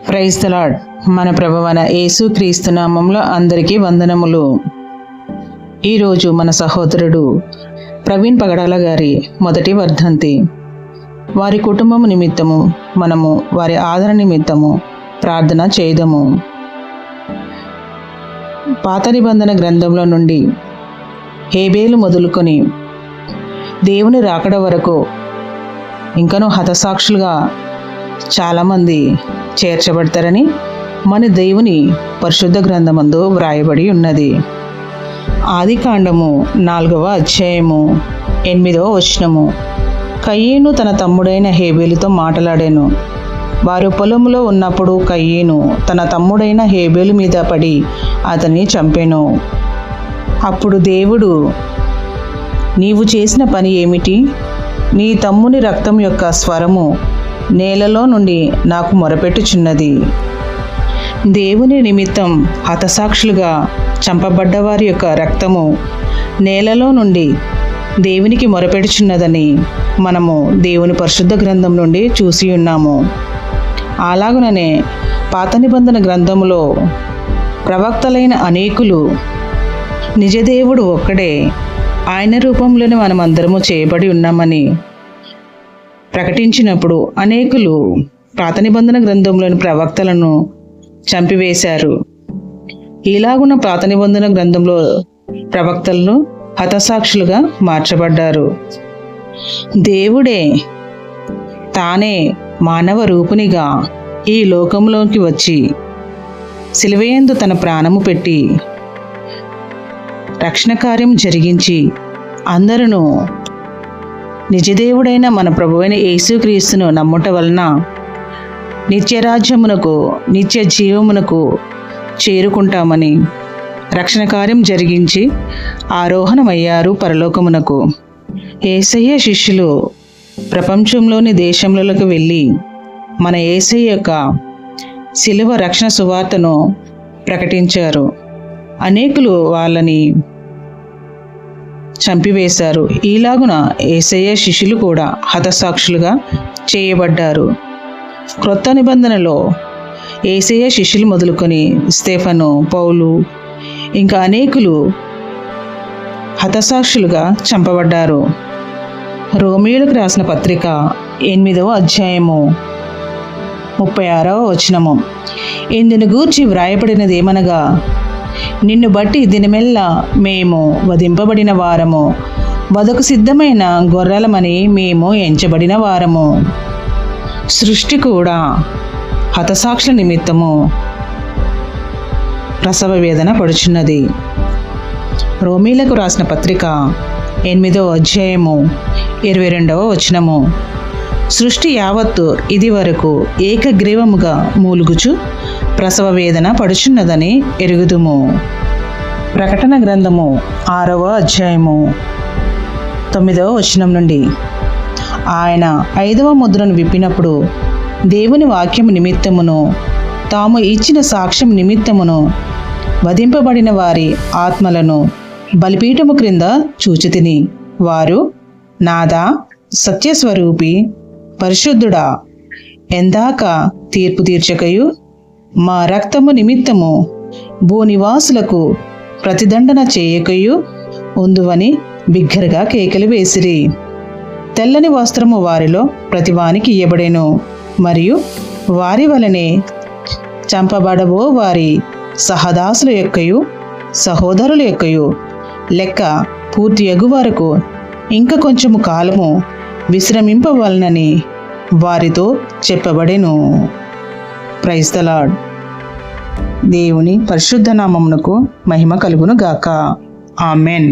Praise the lord. మన ప్రభువైన యేసుక్రీస్తు నామములో అందరికీ వందనములు. ఈరోజు మన సహోదరుడు ప్రవీణ్ పగడాల గారి మొదటి వర్ధంతి. వారి కుటుంబము నిమిత్తము మనము వారి ఆదరణ నిమిత్తము ప్రార్థన చేయదము. పాత నిబంధన గ్రంథంలో నుండి హేబేలు మొదలుకొని దేవుని రాకడ వరకు ఇంకనూ హతసాక్షులుగా చాలామంది చేర్చబడతారని మన దేవుని పరిశుద్ధ గ్రంథమందు వ్రాయబడి ఉన్నది. ఆదికాండము 4వ అధ్యాయము 8వ వచనము. కయీను తన తమ్ముడైన హేబేలుతో మాట్లాడాను. వారు పొలంలో ఉన్నప్పుడు కయీను తన తమ్ముడైన హేబేలు మీద పడి అతన్ని చంపెను. అప్పుడు దేవుడు, నీవు చేసిన పని ఏమిటి? నీ తమ్ముని రక్తం యొక్క స్వరము నేలలో నుండి నాకు మొరపెట్టుచున్నది. దేవుని నిమిత్తం హతసాక్షులుగా చంపబడ్డవారి యొక్క రక్తము నేలలో నుండి దేవునికి మొరపెట్టుచున్నదని మనము దేవుని పరిశుద్ధ గ్రంథం నుండి చూసి ఉన్నాము. అలాగుననే పాత నిబంధన గ్రంథములో ప్రవక్తలైన అనేకులు నిజదేవుడు ఒక్కడే, ఆయన రూపంలోనే మనమందరము చేయబడి ఉన్నామని ప్రకటించినప్పుడు అనేకులు పాత నిబంధన గ్రంథంలోని ప్రవక్తలను చంపివేశారు. ఇలాగున్న పాత నిబంధన గ్రంథంలో ప్రవక్తలను హతసాక్షులుగా మార్చబడ్డారు. దేవుడే తానే మానవ రూపునిగా ఈ లోకంలోకి వచ్చి సిలువయందు తన ప్రాణము పెట్టి రక్షణ కార్యం జరిగించి అందరూ నిజదేవుడైన మన ప్రభువైన యేసుక్రీస్తును నమ్ముట వలన నిత్యరాజ్యమునకు నిత్య జీవమునకు చేరుకుంటామని రక్షణ కార్యం జరిగించి ఆరోహణమయ్యారు పరలోకమునకు. యేసయ్య శిష్యులు ప్రపంచంలోని దేశములకు వెళ్ళి మన యేసయ్య యొక్క శిలువ రక్షణ సువార్తను ప్రకటించారు. అనేకులు వాళ్ళని చంపివేశారు. ఈలాగున యేసయ్య శిష్యులు కూడా హతసాక్షులుగా చేయబడ్డారు. క్రొత్త నిబంధనలో యేసయ్య శిష్యులు మొదలుకొని స్తేఫను, పౌలు ఇంకా అనేకులు హతసాక్షులుగా చంపబడ్డారు. రోమీయులకు రాసిన పత్రిక 8వ అధ్యాయము 36వ వచనము. ఇందును గూర్చి వ్రాయబడినదేమనగా, నిన్ను బట్టి దినమెల్లా మేము వధింపబడిన వారము, వధకు సిద్ధమైన గొర్రెలమని మేము ఎంచబడిన వారము. సృష్టి కూడా హతసాక్షుల నిమిత్తము ప్రసవ వేదన పడుచున్నది. రోమీలకు రాసిన పత్రిక 8వ అధ్యాయము 22వ వచనము. సృష్టి యావత్తు ఇది వరకు ఏకగ్రీవముగా మూలుగుచు ప్రసవ వేదన పడుచున్నదని ఎరుగుదుము. ప్రకటన గ్రంథము 6వ అధ్యాయము 9వ వచనం నుండి. ఆయన 5వ ముద్రను విప్పినప్పుడు దేవుని వాక్యము నిమిత్తమును తాము ఇచ్చిన సాక్ష్యం నిమిత్తమును వధింపబడిన వారి ఆత్మలను బలిపీఠము క్రింద చూచితిని. వారు, నాదా, సత్యస్వరూపి, పరిశుద్ధుడా, ఎందాక తీర్పు తీర్చకయు మా రక్తము నిమిత్తము భూనివాసులకు ప్రతిదండన చేయకయు ఉందువని బిగ్గరగా కేకలు వేసిరి. తెల్లని వస్త్రము వారిలో ప్రతివానికి ఇయ్యబడెను, మరియు వారి వలనే చంపబడబో వారి సహదాసుల యొక్కయు సహోదరుల యొక్కయు లెక్క పూర్తియగు వరకు ఇంకా కొంచెము కాలము విశ్రమింపవలనని వారితో చెప్పబడెను. Praise the lord. దేవుని పరిశుద్ధ నామమునకు మహిమ కలుగును గాక. ఆమెన్.